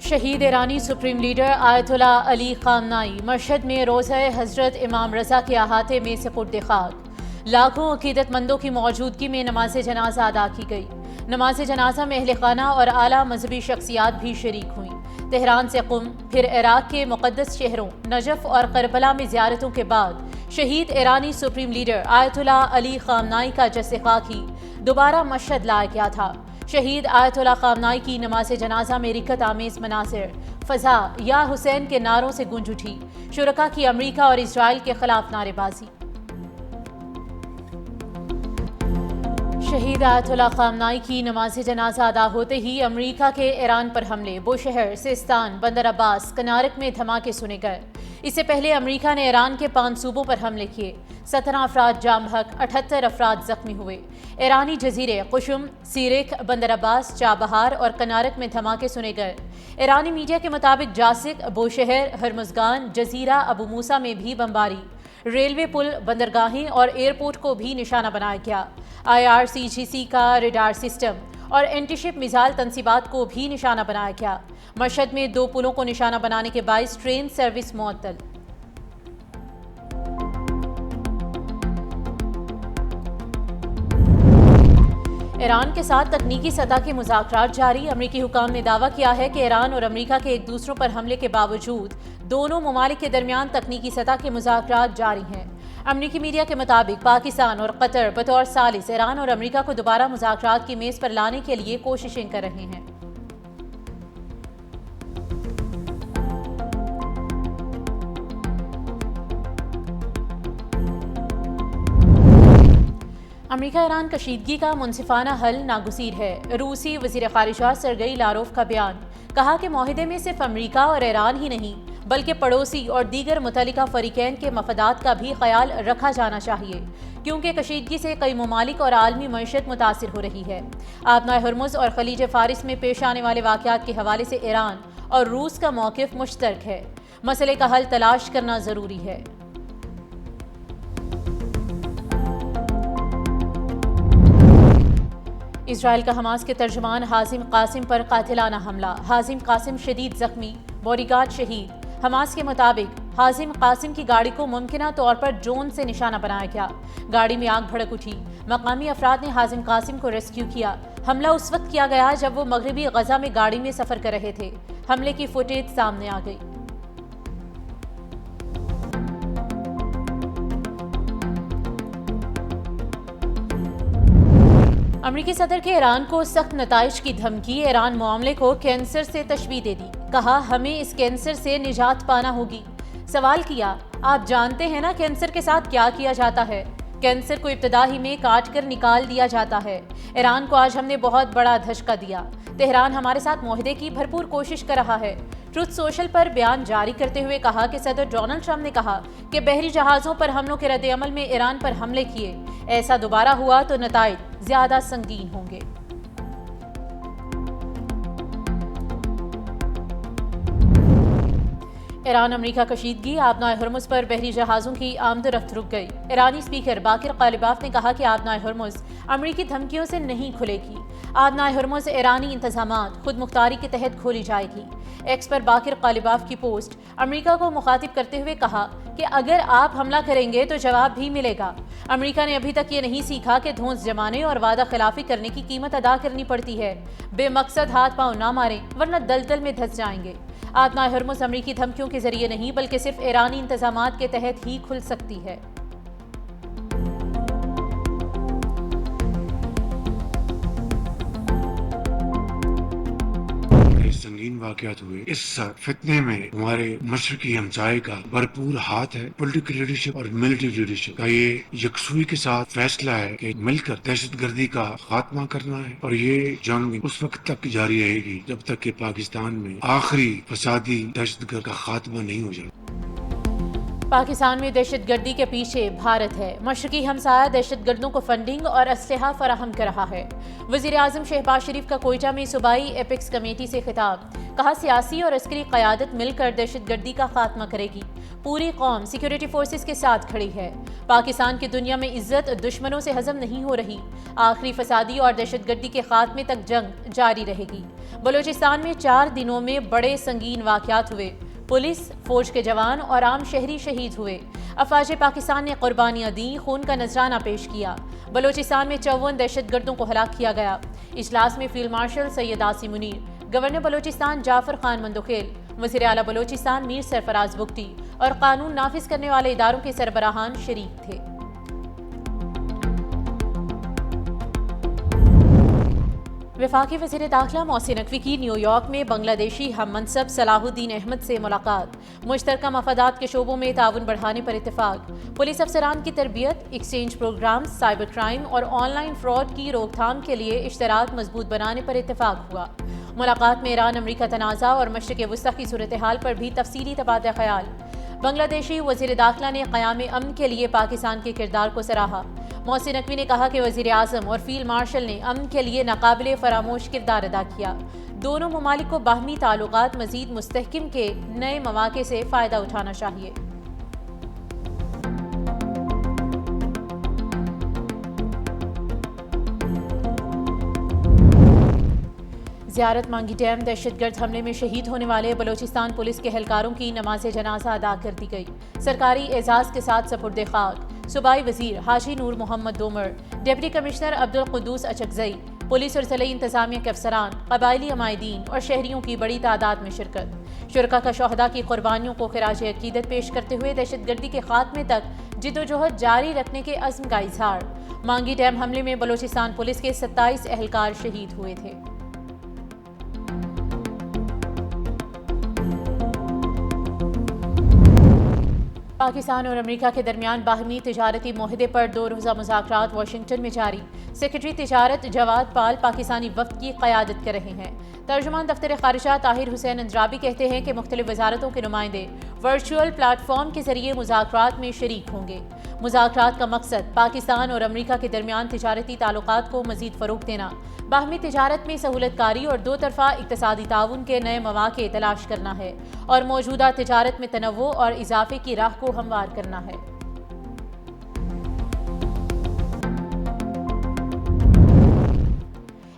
شہید ایرانی supreme leader آیت اللہ علی خامنائی مشہد میں روضہ حضرت امام رضا کے احاطے میں سپرد خاک۔ لاکھوں عقیدت مندوں کی موجودگی میں نماز جنازہ ادا کی گئی۔ نماز جنازہ میں اہل خانہ اور اعلیٰ مذہبی شخصیات بھی شریک ہوئیں۔ تہران سے قم، پھر عراق کے مقدس شہروں نجف اور کربلا میں زیارتوں کے بعد شہید ایرانی سپریم لیڈر آیت اللہ علی خامنائی کا جسد خاکی دوبارہ مشہد لایا گیا تھا۔ شہید آیت اللہ خامنائی کی نماز جنازہ میں رکت آمیز مناظر، فضا یا حسین کے نعروں سے گونج اٹھی۔ شرکاء کی امریکہ اور اسرائیل کے خلاف نعرے بازی۔ شہید آیت اللہ خامنائی کی نماز جنازہ ادا ہوتے ہی امریکہ کے ایران پر حملے، بوشہر، سیستان، بندر عباس، کنارک میں دھماکے سنے گئے۔ اس سے پہلے امریکہ نے ایران کے 5 صوبوں پر حملے کیے، 17 افراد جاں بحق، 78 افراد زخمی ہوئے۔ ایرانی جزیرے قشم، سیرک، بندر عباس، چابہار اور کنارک میں دھماکے سنے گئے۔ ایرانی میڈیا کے مطابق جاسک، بوشہر، ہرمزگان، جزیرہ ابو موسیٰ میں بھی بمباری، ریلوے پل، بندرگاہیں اور ایئرپورٹ کو بھی نشانہ بنایا گیا۔ IRCGC کا ریڈار سسٹم اور اینٹی شپ میزائل تنصیبات کو بھی نشانہ بنایا گیا۔ مشہد میں 2 پلوں کو نشانہ بنانے کے باعث ٹرین سروس معطل۔ ایران کے ساتھ تکنیکی سطح کے مذاکرات جاری۔ امریکی حکام نے دعویٰ کیا ہے کہ ایران اور امریکہ کے ایک دوسروں پر حملے کے باوجود دونوں ممالک کے درمیان تکنیکی سطح کے مذاکرات جاری ہیں۔ امریکی میڈیا کے مطابق پاکستان اور قطر بطور ثالث ایران اور امریکہ کو دوبارہ مذاکرات کی میز پر لانے کے لیے کوششیں کر رہے ہیں۔ امریکہ ایران کشیدگی کا منصفانہ حل ناگزیر ہے۔ روسی وزیر خارجہ سرگئی لاروف کا بیان، کہا کہ معاہدے میں صرف امریکہ اور ایران ہی نہیں بلکہ پڑوسی اور دیگر متعلقہ فریقین کے مفادات کا بھی خیال رکھا جانا چاہیے، کیونکہ کشیدگی سے کئی ممالک اور عالمی معیشت متاثر ہو رہی ہے۔ آبنائے ہرمز اور خلیج فارس میں پیش آنے والے واقعات کے حوالے سے ایران اور روس کا موقف مشترک ہے۔ مسئلے کا حل تلاش کرنا ضروری ہے۔ اسرائیل کا حماس کے ترجمان حازم قاسم پر قاتلانہ حملہ، حازم قاسم شدید زخمی، باڈی گارڈ شہید۔ حماس کے مطابق حازم قاسم کی گاڑی کو ممکنہ طور پر ڈرون سے نشانہ بنایا گیا۔ گاڑی میں آگ بھڑک اٹھی۔ مقامی افراد نے حازم قاسم کو ریسکیو کیا۔ حملہ اس وقت کیا گیا جب وہ مغربی غزہ میں گاڑی میں سفر کر رہے تھے۔ حملے کی فوٹیج سامنے آ گئی۔ امریکی صدر کے ایران کو سخت نتائج کی دھمکی، ایران معاملے کو کینسر سے تشبیہ دے دی، کہا ہمیں اس کینسر سے نجات پانا ہوگی۔ سوال کیا، آپ جانتے ہیں نا کینسر کے ساتھ کیا کیا جاتا ہے؟ کینسر کو ابتدا ہی میں کاٹ کر نکال دیا جاتا ہے۔ ایران کو آج ہم نے بہت بڑا دھچکا دیا۔ تہران ہمارے ساتھ معاہدے کی بھرپور کوشش کر رہا ہے۔ ٹروتھ سوشل پر بیان جاری کرتے ہوئے کہا کہ صدر ڈونلڈ ٹرمپ نے کہا کہ بحری جہازوں پر حملوں کے رد عمل میں ایران پر حملے کیے، ایسا دوبارہ ہوا تو نتائج زیادہ سنگین ہوں گے۔ ایران امریکہ کشیدگی، آبنائے ہرمز پر بحری جہازوں کی آمد و رفت رک گئی۔ ایرانی اسپیکر باقر قالباف نے کہا کہ آبنائے ہرمز امریکی دھمکیوں سے نہیں کھلے گی۔ آبنائے ہرمز ایرانی انتظامات خود مختاری کے تحت کھولی جائے گی۔ ایکس پر باقر قالباف کی پوسٹ، امریکہ کو مخاطب کرتے ہوئے کہا کہ اگر آپ حملہ کریں گے تو جواب بھی ملے گا۔ امریکہ نے ابھی تک یہ نہیں سیکھا کہ دھونس جمانے اور وعدہ خلافی کرنے کی قیمت ادا کرنی پڑتی ہے۔ بے مقصد ہاتھ پاؤں نہ ماریں ورنہ دلدل میں دھنس جائیں گے۔ آبنائے ہرمز امریکی دھمکیوں کے ذریعے نہیں بلکہ صرف ایرانی انتظامات کے تحت ہی کھل سکتی ہے۔ سنگین واقعات ہوئے، اس فتنے میں ہمارے مشرقی ہمسائے کا بھرپور ہاتھ ہے۔ پولیٹیکل لیڈرشپ اور ملٹری لیڈرشپ کا یہ یکسوئی کے ساتھ فیصلہ ہے کہ مل کر دہشت گردی کا خاتمہ کرنا ہے، اور یہ جنگ اس وقت تک جاری رہے گی جب تک کہ پاکستان میں آخری فسادی دہشت گرد کا خاتمہ نہیں ہو جائے۔ پاکستان میں دہشت گردی کے پیچھے بھارت ہے۔ مشرقی ہمسایہ دہشت گردوں کو فنڈنگ اور اسلحہ فراہم کر رہا ہے۔ وزیر اعظم شہباز شریف کا کوئٹہ میں صوبائی ایپیکس کمیٹی سے خطاب، کہا سیاسی اور عسکری قیادت مل کر دہشت گردی کا خاتمہ کرے گی۔ پوری قوم سیکیورٹی فورسز کے ساتھ کھڑی ہے۔ پاکستان کی دنیا میں عزت دشمنوں سے ہضم نہیں ہو رہی۔ آخری فسادی اور دہشت گردی کے خاتمے تک جنگ جاری رہے گی۔ بلوچستان میں 4 دنوں میں بڑے سنگین واقعات ہوئے۔ پولیس، فوج کے جوان اور عام شہری شہید ہوئے۔ افواج پاکستان نے قربانیاں دیں، خون کا نذرانہ پیش کیا۔ بلوچستان میں 54 دہشت گردوں کو ہلاک کیا گیا۔ اجلاس میں field marshal Syed Asim Munir, governor Balochistan جعفر خان مندوخیل، وزیر اعلیٰ بلوچستان میر سرفراز بگٹی اور قانون نافذ کرنے والے اداروں کے سربراہان شریک تھے۔ وفاقی وزیر داخلہ محسن نقوی کی نیو یارک میں بنگلہ دیشی ہم منصب صلاح الدین احمد سے ملاقات، مشترکہ مفادات کے شعبوں میں تعاون بڑھانے پر اتفاق، پولیس افسران کی تربیت، ایکسچینج پروگرامز، سائبر کرائم اور آن لائن فراڈ کی روک تھام کے لیے اشتراک مضبوط بنانے پر اتفاق ہوا۔ ملاقات میں ایران امریکہ تنازع اور مشرق وسطی کی صورتحال پر بھی تفصیلی تبادلہ خیال۔ بنگلہ دیشی وزیر داخلہ نے قیام امن کے لیے پاکستان کے کردار کو سراہا۔ محسن نقوی نے کہا کہ وزیر اعظم اور فیلڈ مارشل نے امن کے لیے ناقابل فراموش کردار ادا کیا۔ دونوں ممالک کو باہمی تعلقات مزید مستحکم کے نئے مواقع سے فائدہ اٹھانا چاہیے۔ زیارت مانگی ڈیم دہشت گرد حملے میں شہید ہونے والے بلوچستان پولیس کے اہلکاروں کی نماز جنازہ ادا کر دی گئی۔ سرکاری اعزاز کے ساتھ سپرد خاک صوبائی وزیر حاجی Noor Muhammad Dumar, deputy commissioner Abdul Quddus Achakzai, police اور ضلعی انتظامیہ کے افسران، قبائلی عمائدین اور شہریوں کی بڑی تعداد میں شرکت۔ شرکاء کا شہداء کی قربانیوں کو خراج عقیدت پیش کرتے ہوئے دہشت گردی کے خاتمے تک جدوجہد جاری رکھنے کے عزم کا اظہار۔ مانگی ڈیم حملے میں بلوچستان پولیس کے 27 اہلکار شہید ہوئے تھے۔ پاکستان اور امریکہ کے درمیان باہمی تجارتی معاہدے پر 2 روزہ مذاکرات واشنگٹن میں جاری۔ سیکرٹری تجارت جواد پال پاکستانی وفد کی قیادت کر رہے ہیں۔ ترجمان دفتر خارجہ طاہر حسین اندرابی کہتے ہیں کہ مختلف وزارتوں کے نمائندے ورچوئل پلیٹ فارم کے ذریعے مذاکرات میں شریک ہوں گے۔ مذاکرات کا مقصد پاکستان اور امریکہ کے درمیان تجارتی تعلقات کو مزید فروغ دینا، باہمی تجارت میں سہولت کاری اور 2 طرفہ اقتصادی تعاون کے نئے مواقع تلاش کرنا ہے اور موجودہ تجارت میں تنوع اور اضافے کی راہ کو ہموار کرنا ہے۔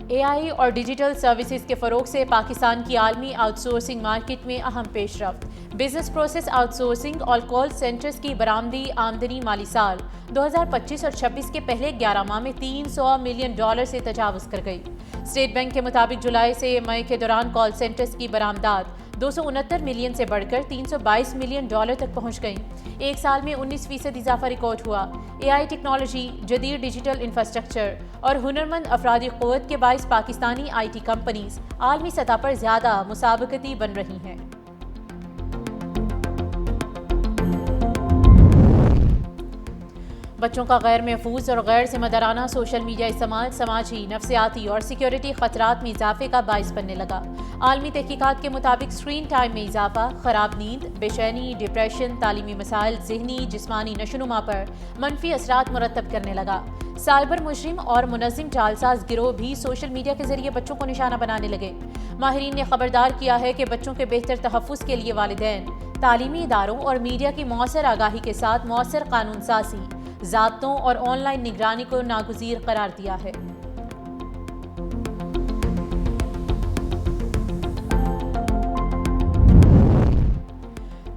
اے آئی اور ڈیجیٹل سروسز کے فروغ سے پاکستان کی عالمی آؤٹ سورسنگ مارکیٹ میں اہم پیش رفت۔ بزنس پروسیس آؤٹ سورسنگ اور کال سینٹرز کی برآمدی آمدنی مالی سال 2025 اور 26 کے پہلے 11 ماہ میں $300 ملین سے تجاوز کر گئی۔ اسٹیٹ بینک کے مطابق جولائی سے مئی کے دوران کال سینٹرز کی برآمدات 269 ملین سے بڑھ کر $322 ملین تک پہنچ گئیں۔ ایک سال میں 19% اضافہ ریکارڈ ہوا۔ اے آئی ٹیکنالوجی، جدید ڈیجیٹل انفراسٹرکچر اور ہنرمند افرادی قوت کے باعث پاکستانی آئی ٹی کمپنیز عالمی سطح پر زیادہ مسابقتی بن رہی ہیں۔ بچوں کا غیر محفوظ اور غیر ذمہ دارانہ سوشل میڈیا استعمال سماجی، نفسیاتی اور سیکیورٹی خطرات میں اضافے کا باعث بننے لگا۔ عالمی تحقیقات کے مطابق اسکرین ٹائم میں اضافہ، خراب نیند، بے چینی، ڈپریشن، تعلیمی مسائل، ذہنی جسمانی نشوونما پر منفی اثرات مرتب کرنے لگا۔ سائبر مجرم اور منظم جعلساز گروہ بھی سوشل میڈیا کے ذریعے بچوں کو نشانہ بنانے لگے۔ ماہرین نے خبردار کیا ہے کہ بچوں کے بہتر تحفظ کے لیے والدین، تعلیمی اداروں اور میڈیا کی مؤثر آگاہی کے ساتھ مؤثر قانون سازی، ضابطوں اور آن لائن نگرانی کو ناگزیر قرار دیا ہے۔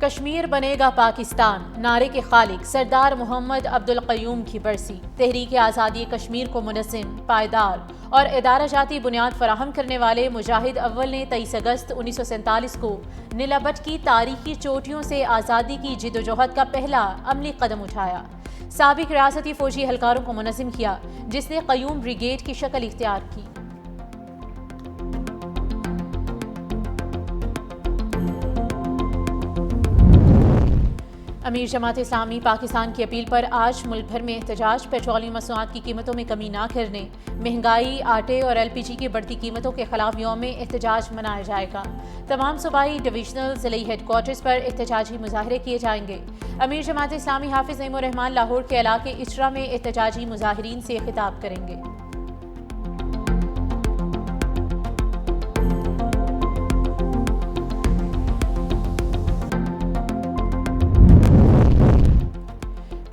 کشمیر بنے گا پاکستان نعرے کے خالق سردار محمد عبدالقیوم کی برسی۔ تحریک آزادی کشمیر کو منظم، پائیدار اور ادارہ جاتی بنیاد فراہم کرنے والے مجاہد اول نے 23 اگست 1947 کو نیلا بٹ کی تاریخی چوٹیوں سے آزادی کی جدوجہد کا پہلا عملی قدم اٹھایا۔ سابق ریاستی فوجی اہلکاروں کو منظم کیا، جس نے قیوم بریگیڈ کی شکل اختیار کی۔ امیر جماعت اسلامی پاکستان کی اپیل پر آج ملک بھر میں احتجاج، پیٹرولیم مصنوعات کی قیمتوں میں کمی نہ کرنے، مہنگائی، آٹے اور LPG کی بڑھتی قیمتوں کے خلاف یوم احتجاج منایا جائے گا۔ تمام صوبائی، ڈویژنل، ضلعی ہیڈ کوارٹرز پر احتجاجی مظاہرے کیے جائیں گے۔ امیر جماعت اسلامی حافظ نعیم الرحمان لاہور کے علاقے اچرا میں احتجاجی مظاہرین سے خطاب کریں گے۔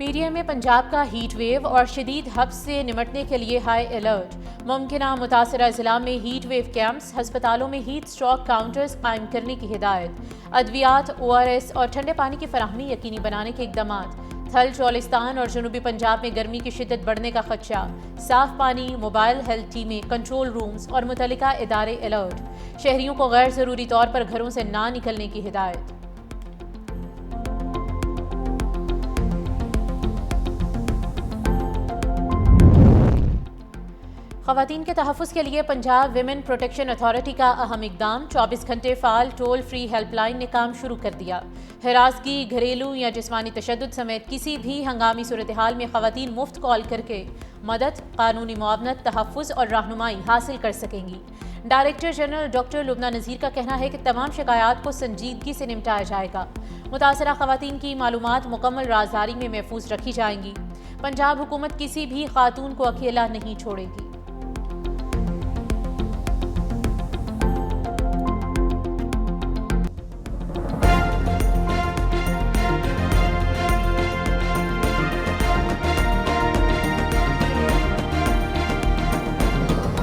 PDM میں پنجاب کا ہیٹ ویو اور شدید حبس سے نمٹنے کے لیے ہائی الرٹ، ممکنہ متاثرہ ضلع میں ہیٹ ویو کیمپس، ہسپتالوں میں ہیٹ اسٹاک کاؤنٹرز قائم کرنے کی ہدایت، ادویات، ORS اور ٹھنڈے پانی کی فراہمی یقینی بنانے کے اقدامات۔ تھل چولستان اور جنوبی پنجاب میں گرمی کی شدت بڑھنے کا خدشہ، صاف پانی، موبائل ہیلتھ ٹیمیں، کنٹرول رومز اور متعلقہ ادارے الرٹ، شہریوں کو غیر ضروری طور پر گھروں سے نہ نکلنے کی ہدایت۔ خواتین کے تحفظ کے لیے پنجاب ویمن پروٹیکشن اتھارٹی کا اہم اقدام، 24 گھنٹے فعال ٹول فری ہیلپ لائن نے کام شروع کر دیا۔ ہراسگی، گھریلو یا جسمانی تشدد سمیت کسی بھی ہنگامی صورتحال میں خواتین مفت کال کر کے مدد، قانونی معاونت، تحفظ اور رہنمائی حاصل کر سکیں گی۔ ڈائریکٹر جنرل ڈاکٹر لبنہ نذیر کا کہنا ہے کہ تمام شکایات کو سنجیدگی سے نمٹایا جائے گا۔ متاثرہ خواتین کی معلومات مکمل رازداری میں محفوظ رکھی جائیں گی۔ پنجاب حکومت کسی بھی خاتون کو اکیلا نہیں چھوڑے گی۔